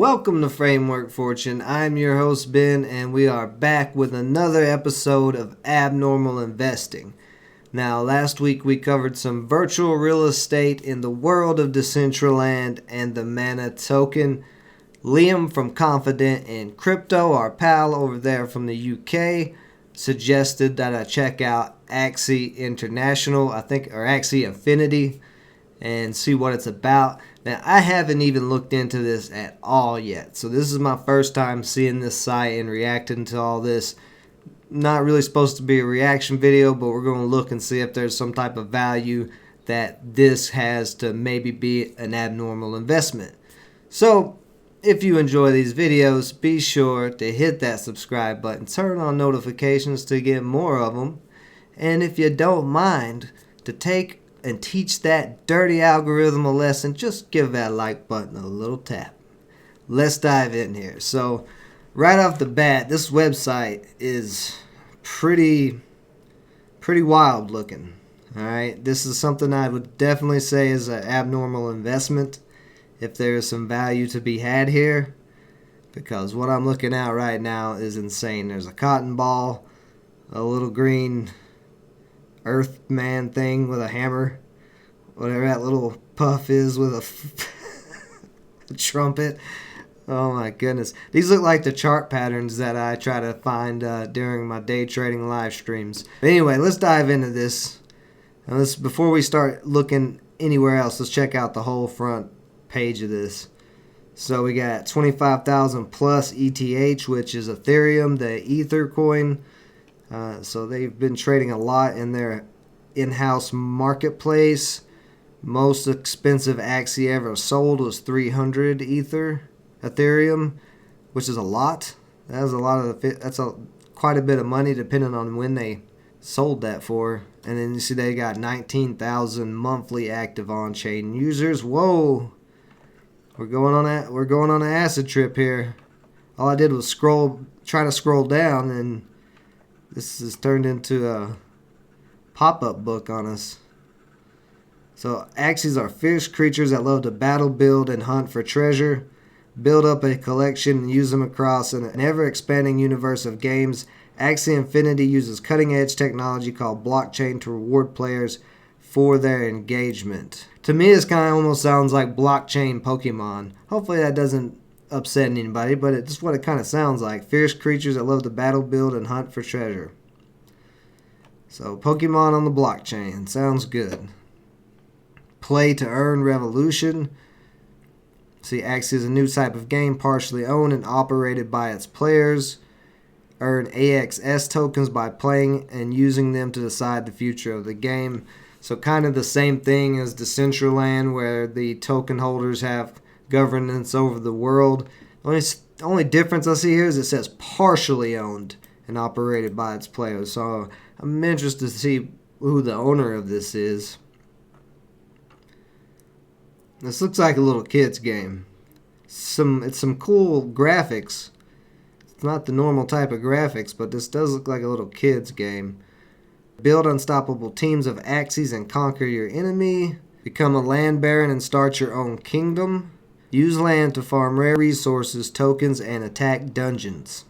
Welcome to Framework Fortune. I'm your host Ben, and we are back with another episode of Abnormal Investing. Now, last week we covered some virtual real estate in the world of Decentraland and the Mana token. Liam from Confident in Crypto, our pal over there from the UK, suggested that I check out Axie International, or Axie Infinity, and see what it's about. Now, I haven't even looked into this at all yet, so this is my first time seeing this site and reacting to all this. Not really supposed to be a reaction video, but we're going to look and see if there's some type of value that this has to maybe be an abnormal investment. So, if you enjoy these videos, be sure to hit that subscribe button, turn on notifications to get more of them, and if you don't mind, to take and teach that dirty algorithm a lesson, just give that like button a little tap. Let's dive in here. So, right off the bat, this website is pretty wild looking. Alright, this is something I would definitely say is an abnormal investment if there is some value to be had here, because what I'm looking at right now is insane. There's a cotton ball, a little green Earthman thing with a hammer, whatever that little puff is with a trumpet. Oh my goodness. These look like the chart patterns that I try to find during my day trading live streams. But anyway, let's dive into this. Now before we start looking anywhere else, let's check out the whole front page of this. So we got 25,000 plus ETH, which is Ethereum, the Ether coin. So they've been trading a lot in their in-house marketplace. Most expensive Axie ever sold was 300 Ethereum, which is a lot. That's quite a bit of money depending on when they sold that for. And then you see they got 19,000 monthly active on-chain users. Whoa, we're going on an acid trip here. All I did was try to scroll down, and this has turned into a pop-up book on us. So, Axies are fierce creatures that love to battle, build, and hunt for treasure. Build up a collection and use them across an ever-expanding universe of games. Axie Infinity uses cutting-edge technology called blockchain to reward players for their engagement. To me, this kind of almost sounds like blockchain Pokemon. Hopefully that doesn't upset anybody, but it's just what it kind of sounds like. Fierce creatures that love to battle, build, and hunt for treasure. So, Pokemon on the blockchain. Sounds good. Play to earn revolution. See, Axie is a new type of game partially owned and operated by its players. Earn AXS tokens by playing and using them to decide the future of the game. So kind of the same thing as Decentraland, where the token holders have governance over the world. Only difference I see here is it says partially owned and operated by its players. So I'm interested to see who the owner of this is. This looks like a little kid's game. It's some cool graphics. It's not the normal type of graphics, but this does look like a little kid's game. Build unstoppable teams of Axies and conquer your enemy. Become a land baron and start your own kingdom. Use land to farm rare resources, tokens, and attack dungeons.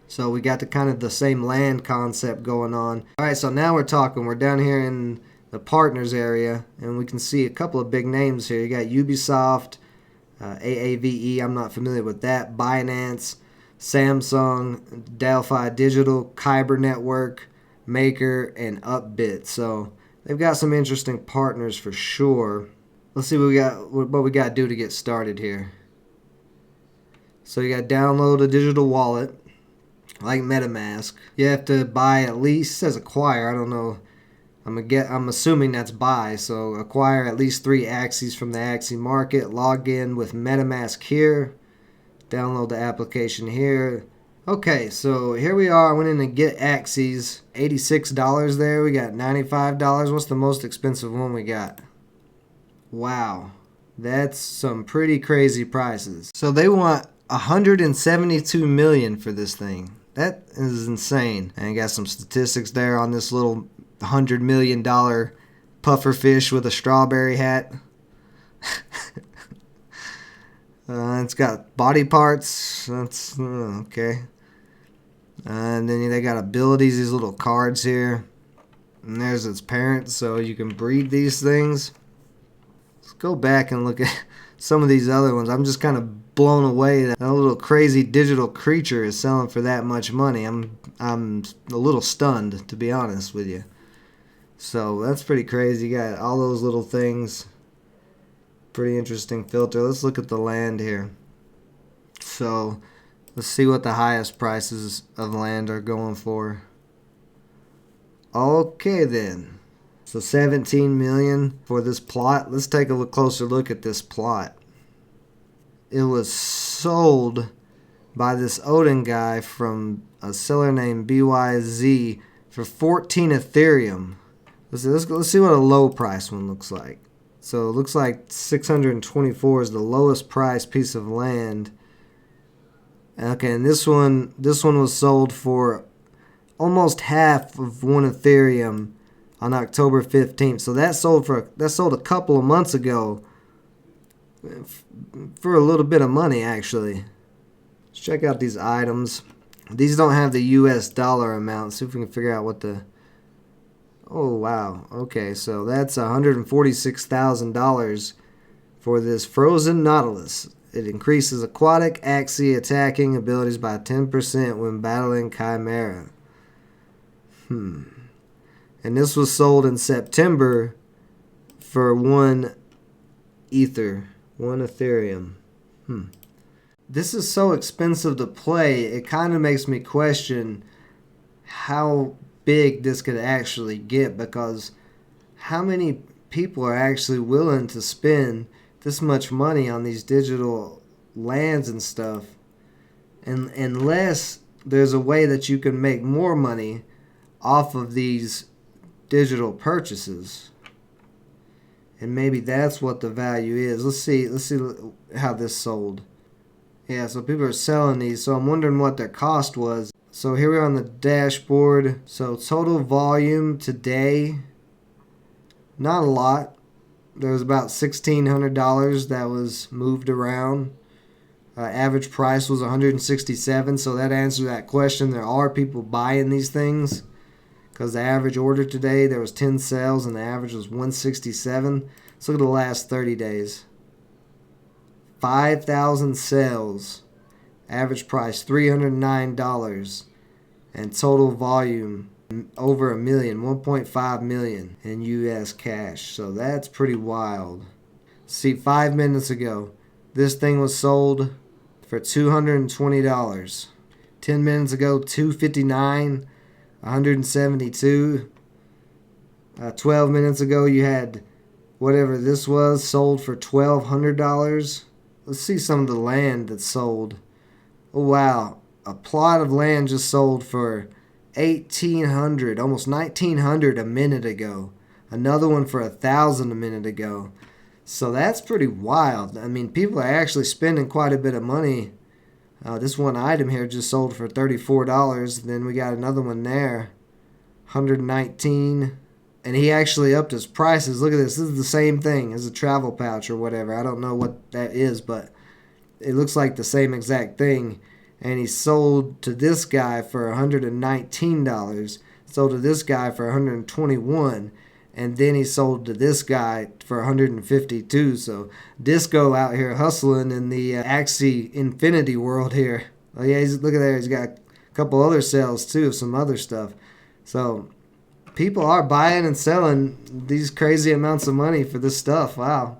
So we got the same land concept going on. Alright, so now we're talking. We're down here in the partners area, and we can see a couple of big names here. You got Ubisoft, AAVE, I'm not familiar with that, Binance, Samsung, Delphi Digital, Kyber Network, Maker, and Upbit. So they've got some interesting partners for sure. Let's see what we got to do to get started here. So you got to download a digital wallet like MetaMask. You have to buy at least, it says acquire, I don't know. I'm assuming that's buy, so acquire at least 3 Axies from the Axie market. Log in with MetaMask here. Download the application here. Okay, so here we are. I went in to get Axies. $86 there. We got $95. What's the most expensive one we got? Wow. That's some pretty crazy prices. So they want $172 million for this thing. That is insane. And I got some statistics there on this little $100 million puffer fish with a strawberry hat. It's got body parts. That's okay. And then they got abilities, these little cards here. And there's its parents, so you can breed these things. Let's go back and look at some of these other ones. I'm just kind of blown away that a little crazy digital creature is selling for that much money. I'm a little stunned, to be honest with you. So that's pretty crazy. You got all those little things. Pretty interesting filter. Let's look at the land here. So let's see what the highest prices of land are going for. Okay then. So 17 million for this plot. Let's take a closer look at this plot. It was sold by this Odin guy from a seller named BYZ for 14 Ethereum. Let's see what a low price one looks like. So it looks like 624 is the lowest price piece of land. Okay, and this one was sold for almost half of one Ethereum on October 15th. So that sold a couple of months ago for a little bit of money, actually. Let's check out these items. These don't have the US dollar amount. See if we can figure out what the... Oh, wow. Okay, so that's $146,000 for this Frozen Nautilus. It increases aquatic Axie attacking abilities by 10% when battling Chimera. And this was sold in September for 1 Ethereum. This is so expensive to play, it kind of makes me question how big this could actually get, because how many people are actually willing to spend this much money on these digital lands and stuff, and unless there's a way that you can make more money off of these digital purchases, and maybe that's what the value is. Let's see how this sold. Yeah, so people are selling these, so I'm wondering what their cost was. So here we are on the dashboard. So total volume today, not a lot. There was about $1,600 that was moved around. Average price was $167, so that answers that question. There are people buying these things, because the average order today, there was 10 sales and the average was $167. Let's look at the last 30 days. 5,000 sales, average price $309, and total volume over 1 million, 1.5 million in US cash. So that's pretty wild. See, 5 minutes ago, this thing was sold for $220. 10 minutes ago, $259, $172. 12 minutes ago, you had whatever this was sold for $1,200. Let's see some of the land that's sold. Oh, wow. A plot of land just sold for $1,800, almost $1,900 a minute ago. Another one for $1,000 a minute ago. So that's pretty wild. I mean, people are actually spending quite a bit of money. This one item here just sold for $34. Then we got another one there, $119. And he actually upped his prices. Look at this. This is the same thing as a travel pouch or whatever. I don't know what that is, but it looks like the same exact thing. And he sold to this guy for $119. Sold to this guy for $121. And then he sold to this guy for $152. So Disco out here hustling in the Axie Infinity world here. Oh yeah, look at there. He's got a couple other sales too of some other stuff. So people are buying and selling these crazy amounts of money for this stuff. Wow.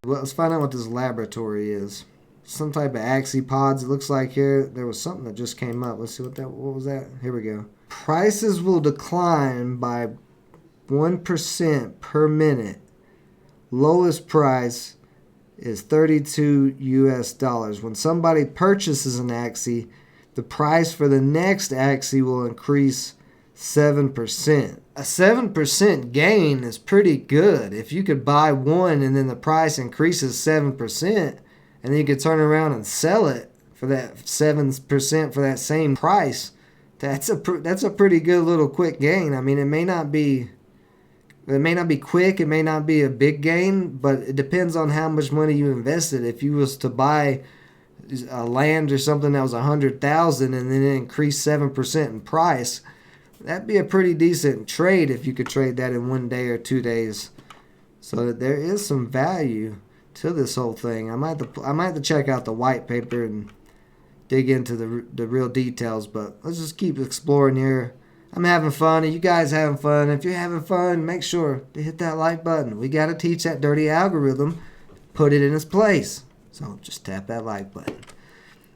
Well, let's find out what this laboratory is. Some type of Axie pods, it looks like here. There was something that just came up. Let's see what was that? Here we go. Prices will decline by 1% per minute. Lowest price is $32 US. When somebody purchases an Axie, the price for the next Axie will increase 7%. A 7% gain is pretty good. If you could buy one and then the price increases 7%, and then you could turn around and sell it for that 7% for that same price, that's a pretty good little quick gain. I mean, it may not be It may not be quick, it may not be a big gain, but it depends on how much money you invested. If you was to buy a land or something that was 100,000 and then it increased 7% in price, that'd be a pretty decent trade if you could trade that in 1 day or 2 days. So there is some value to this whole thing. I might have to check out the white paper and dig into the real details, but let's just keep exploring here. I'm having fun, and you guys having fun. If you're having fun, make sure to hit that like button. We got to teach that dirty algorithm, put it in its place. So just tap that like button.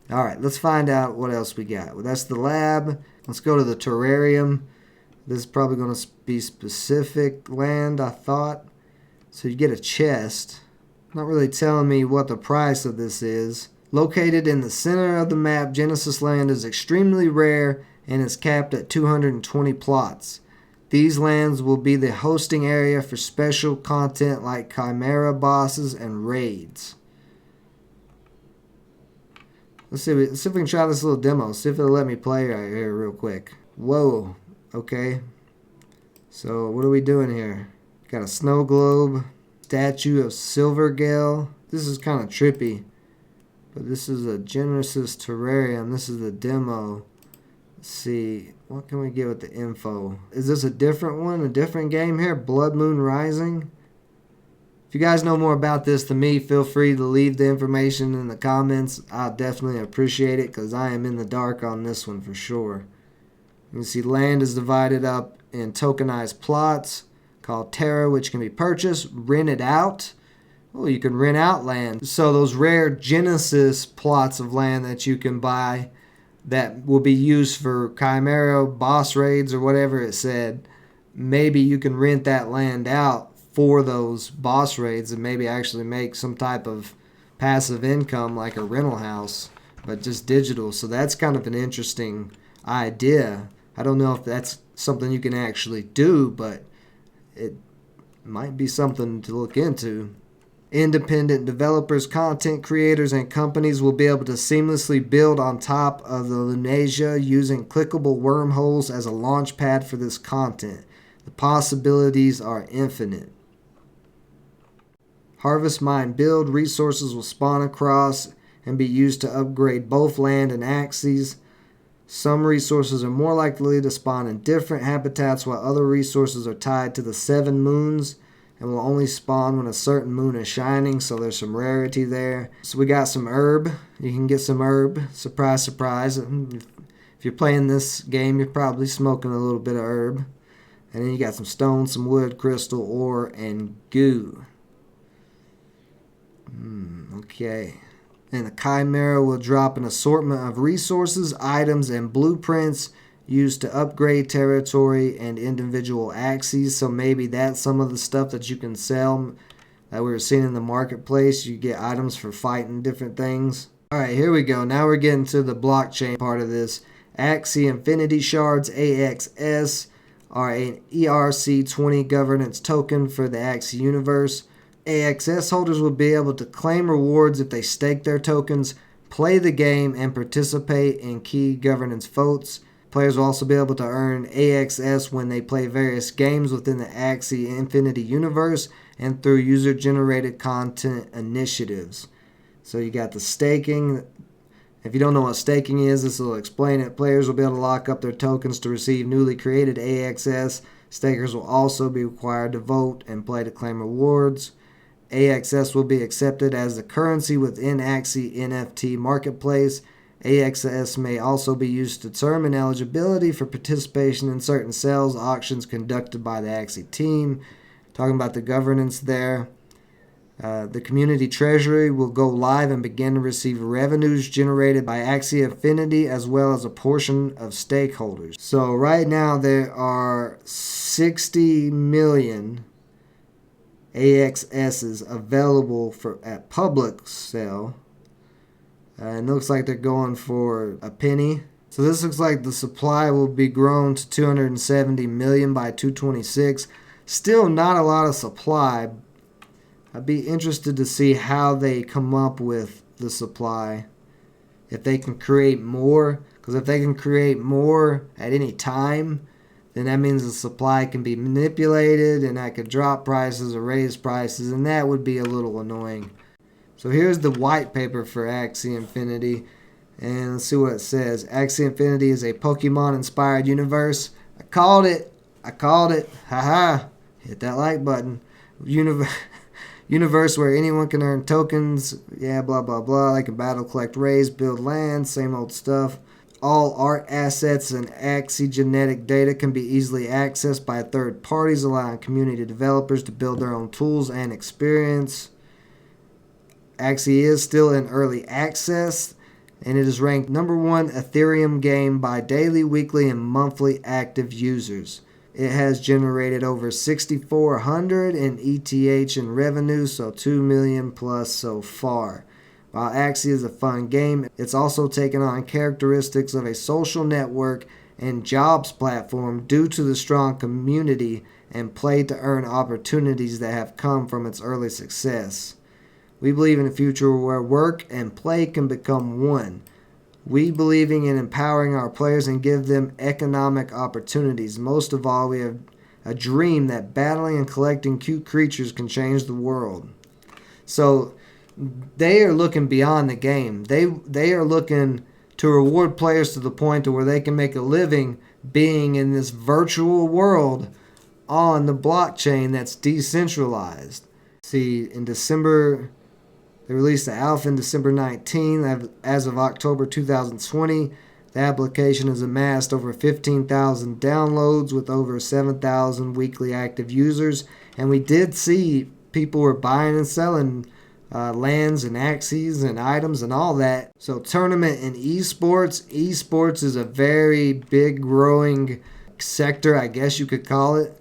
All right, let's find out what else we got. Well, that's the lab. Let's go to the terrarium. This is probably going to be specific land, I thought. So you get a chest. Not really telling me what the price of this is. Located in the center of the map, Genesis land is extremely rare and is capped at 220 plots. These lands will be the hosting area for special content like Chimera bosses and raids. Let's see if we can try this little demo. See if it'll let me play right here real quick. Whoa. Okay. So what are we doing here? Got a snow globe. Statue of Silvergale. This is kind of trippy. But this is a Genesis terrarium. This is the demo. Let's see. What can we get with the info? Is this a different one? A different game here? Blood Moon Rising? If you guys know more about this than me, feel free to leave the information in the comments. I'll definitely appreciate it because I am in the dark on this one for sure. You can see land is divided up in tokenized plots called Terra, which can be purchased, rented out. Oh, you can rent out land. So those rare Genesis plots of land that you can buy that will be used for Chimera boss raids or whatever it said, maybe you can rent that land out for those boss raids and maybe actually make some type of passive income like a rental house, but just digital. So that's kind of an interesting idea. I don't know if that's something you can actually do, but it might be something to look into. Independent developers, content creators, and companies will be able to seamlessly build on top of the Lunasia using clickable wormholes as a launch pad for this content. The possibilities are infinite. Harvest, mine, build. Resources will spawn across and be used to upgrade both land and Axies. Some resources are more likely to spawn in different habitats, while other resources are tied to the 7 moons and will only spawn when a certain moon is shining, so there's some rarity there. So we got some herb. You can get some herb. Surprise, surprise. If you're playing this game, you're probably smoking a little bit of herb. And then you got some stone, some wood, crystal, ore, and goo. Okay. And the Chimera will drop an assortment of resources, items, and blueprints used to upgrade territory and individual Axies. So maybe that's some of the stuff that you can sell that we were seeing in the marketplace. You get items for fighting different things. Alright, here we go. Now we're getting to the blockchain part of this. Axie Infinity Shards, AXS, are an ERC20 governance token for the Axie universe. AXS holders will be able to claim rewards if they stake their tokens, play the game, and participate in key governance votes. Players will also be able to earn AXS when they play various games within the Axie Infinity universe and through user-generated content initiatives. So you got the staking. If you don't know what staking is, this will explain it. Players will be able to lock up their tokens to receive newly created AXS. Stakers will also be required to vote and play to claim rewards. AXS will be accepted as the currency within Axie NFT marketplace. AXS may also be used to determine eligibility for participation in certain sales auctions conducted by the Axie team. Talking about the governance there. The community treasury will go live and begin to receive revenues generated by Axie Infinity as well as a portion of stakeholders. So right now there are 60 million AXSs available at public sale. And it looks like they're going for a penny. So this looks like the supply will be grown to 270 million by 226. Still not a lot of supply. I'd be interested to see how they come up with the supply. If they can create more. Because if they can create more at any time, then that means the supply can be manipulated and that could drop prices or raise prices, and that would be a little annoying. So here's the white paper for Axie Infinity, and let's see what it says. Axie Infinity is a Pokemon-inspired universe. I called it. Haha. Hit that like button. Universe where anyone can earn tokens. Yeah, blah, blah, blah. They can battle, collect, raise, build land. Same old stuff. All art assets and Axie genetic data can be easily accessed by third parties, allowing community developers to build their own tools and experience. Axie is still in early access, and it is ranked #1 Ethereum game by daily, weekly, and monthly active users. It has generated over 6,400 in ETH in revenue, so 2 million plus so far. While Axie is a fun game, it's also taken on characteristics of a social network and jobs platform due to the strong community and play-to-earn opportunities that have come from its early success. We believe in a future where work and play can become one. We believing in empowering our players and give them economic opportunities. Most of all, we have a dream that battling and collecting cute creatures can change the world. So they are looking beyond the game. They are looking to reward players to the point to where they can make a living being in this virtual world on the blockchain that's decentralized. See, in December, they released the alpha in December 19. As of October 2020, the application has amassed over 15,000 downloads with over 7,000 weekly active users. And we did see people were buying and selling lands and Axies and items and all that. So tournament and esports. Esports is a very big growing sector, I guess you could call it.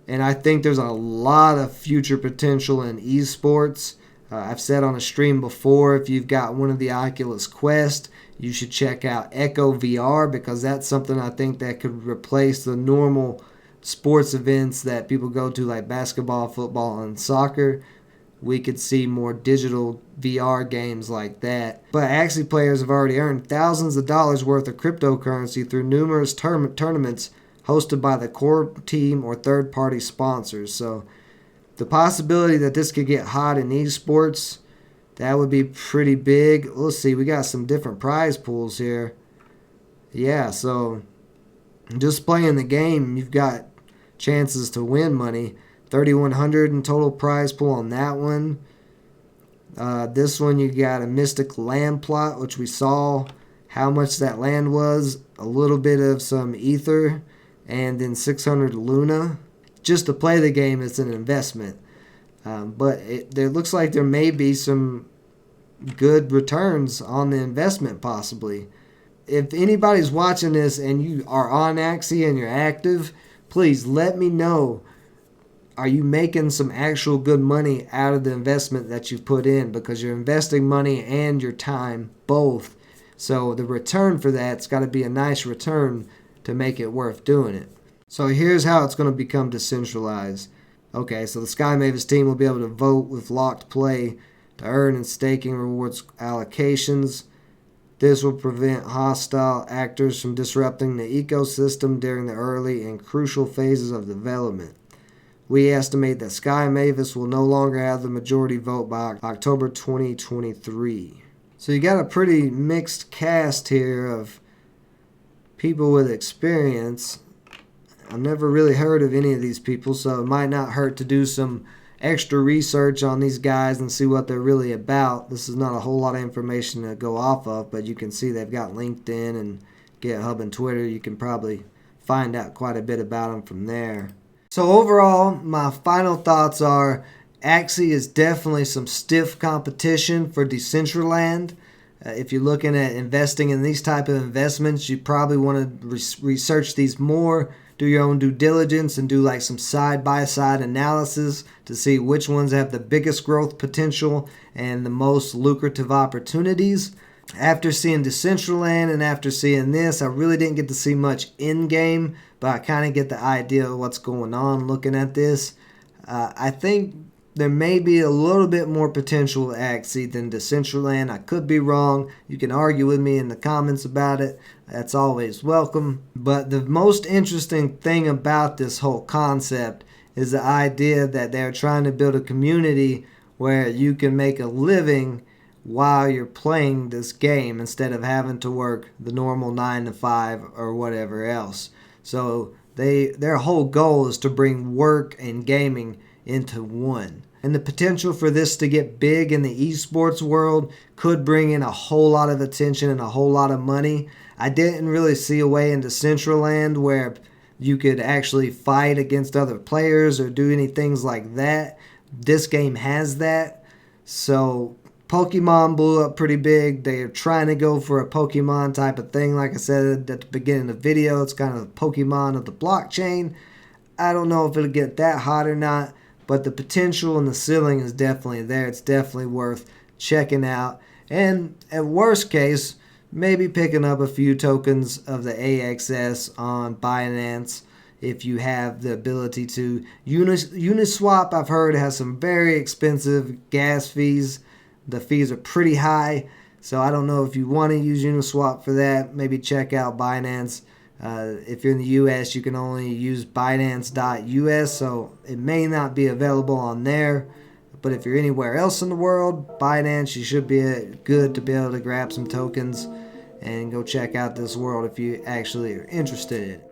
And I think there's a lot of future potential in esports. I've said on a stream before, if you've got one of the Oculus Quest, you should check out Echo VR, because that's something I think that could replace the normal sports events that people go to, like basketball, football, and soccer. We could see more digital VR games like that. But Axie players have already earned thousands of dollars worth of cryptocurrency through numerous tournaments hosted by the core team or third-party sponsors. So the possibility that this could get hot in esports, that would be pretty big. Let's see, we got some different prize pools here. Yeah, so just playing the game, you've got chances to win money. 3,100 in total prize pool on that one. This one, you got a mystic land plot, which we saw how much that land was. A little bit of some ether, and then 600 Luna. Just to play the game, it's an investment. But there looks like there may be some good returns on the investment, possibly. If anybody's watching this and you are on Axie and you're active, please let me know. Are you making some actual good money out of the investment that you've put in? Because you're investing money and your time, both. So the return for that's got to be a nice return to make it worth doing it. So here's how it's going to become decentralized. Okay, so the Sky Mavis team will be able to vote with locked play to earn and staking rewards allocations. This will prevent hostile actors from disrupting the ecosystem during the early and crucial phases of development. We estimate that Sky Mavis will no longer have the majority vote by October 2023. So you got a pretty mixed cast here of people with experience. I've never really heard of any of these people, so it might not hurt to do some extra research on these guys and see what they're really about. This is not a whole lot of information to go off of, but you can see they've got LinkedIn and GitHub and Twitter. You can probably find out quite a bit about them from there. So overall, my final thoughts are Axie is definitely some stiff competition for Decentraland. If you're looking at investing in these type of investments, you probably want to research these more, do your own due diligence, and do like some side-by-side analysis to see which ones have the biggest growth potential and the most lucrative opportunities. After seeing Decentraland and after seeing this, I really didn't get to see much in-game, but I kind of get the idea of what's going on looking at this. I think there may be a little bit more potential with Axie than Decentraland. I could be wrong. You can argue with me in the comments about it. That's always welcome. But the most interesting thing about this whole concept is the idea that they're trying to build a community where you can make a living while you're playing this game instead of having to work the normal 9 to 5 or whatever else. So their whole goal is to bring work and gaming into one. And the potential for this to get big in the esports world could bring in a whole lot of attention and a whole lot of money. I didn't really see a way into Decentraland where you could actually fight against other players or do any things like that. This game has that. So Pokemon blew up pretty big. They're trying to go for a Pokemon type of thing. Like I said at the beginning of the video, it's kind of the Pokemon of the blockchain. I don't know if it'll get that hot or not, but the potential and the ceiling is definitely there. It's definitely worth checking out. And at worst case, maybe picking up a few tokens of the AXS on Binance if you have the ability to. Uniswap, I've heard, has some very expensive gas fees. The fees are pretty high, so I don't know if you want to use Uniswap for that. Maybe check out Binance. If you're in the US, you can only use Binance.us, so it may not be available on there. But if you're anywhere else in the world, Binance, you should be good to be able to grab some tokens and go check out this world if you actually are interested in it.